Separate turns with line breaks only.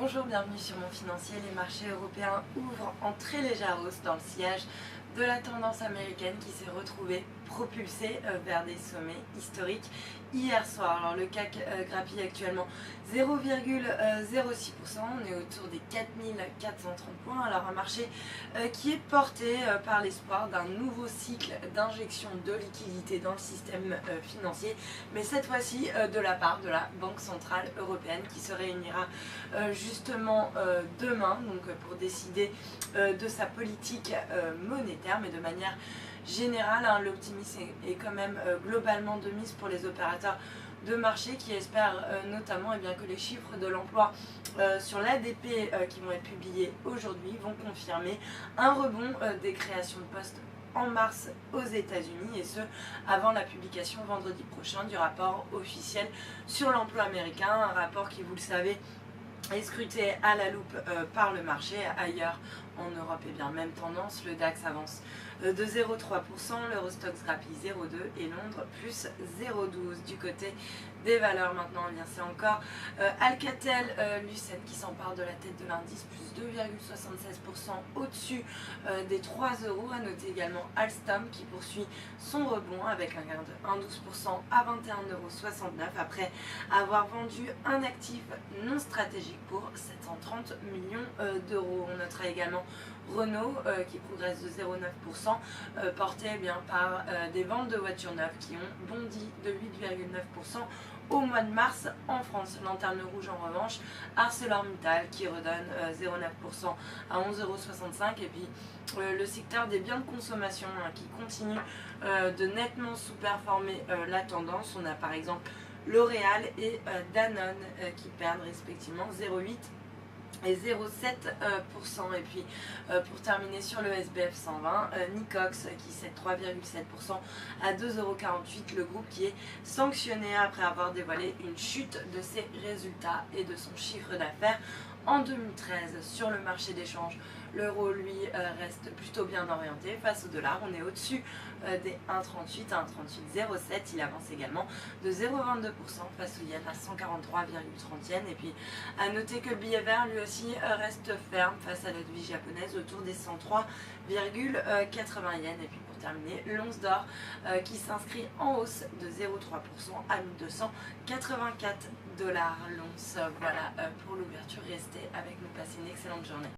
Bonjour, bienvenue sur Mon Financier. Les marchés européens ouvrent en très légère hausse dans le sillage de la tendance américaine qui s'est retrouvée propulsée vers des sommets historiques hier soir. Alors le CAC grappille actuellement 0,06%, on est autour des 4430 points. Alors un marché qui est porté par l'espoir d'un nouveau cycle d'injection de liquidités dans le système financier, mais cette fois-ci de la part de la Banque Centrale Européenne qui se réunira justement demain donc, pour décider de sa politique monétaire, mais de manière générale, hein, l'optimisme est quand même globalement de mise pour les opérateurs de marché qui espèrent notamment que les chiffres de l'emploi sur l'ADP qui vont être publiés aujourd'hui vont confirmer un rebond des créations de postes en mars aux États-Unis, et ce avant la publication vendredi prochain du rapport officiel sur l'emploi américain, un rapport qui, vous le savez, est scruté à la loupe par le marché. Ailleurs en Europe, même tendance, le DAX avance de 0,3%, l'Eurostoxx grappille 0,2% et Londres plus 0,12%. Du côté des valeurs maintenant, c'est encore Alcatel Lucent qui s'empare de la tête de l'indice, plus 2,76% au-dessus des 3 euros. À noter également Alstom qui poursuit son rebond avec un gain de 1,12% à 21,69 € après avoir vendu un actif non stratégique pour 730 millions d'euros. On notera également Renault qui progresse de 0,9%, porté par des ventes de voitures neuves qui ont bondi de 8,9% au mois de mars en France. Lanterne rouge en revanche, ArcelorMittal qui redonne 0,9% à 11,65 €. Et puis le secteur des biens de consommation qui continue de nettement sous-performer la tendance. On a par exemple L'Oréal et Danone qui perdent respectivement 0,8% et 0,7%. Et puis pour terminer sur le SBF 120, Nicox qui cède 3,7% à 2,48 €, le groupe qui est sanctionné après avoir dévoilé une chute de ses résultats et de son chiffre d'affaires en 2013. Sur le marché d'échange, l'euro lui reste plutôt bien orienté face au dollar. On est au-dessus des 1,38 à 1,38,07. Il avance également de 0,22% face au yen à 143,30 yens. Et puis à noter que le billet vert lui aussi reste ferme face à la devise japonaise autour des 103,80 yens. Et puis pour terminer, l'once d'or qui s'inscrit en hausse de 0,3% à 1284 $. L'once, voilà pour l'ouverture. Restez avec nous, passez une excellente journée.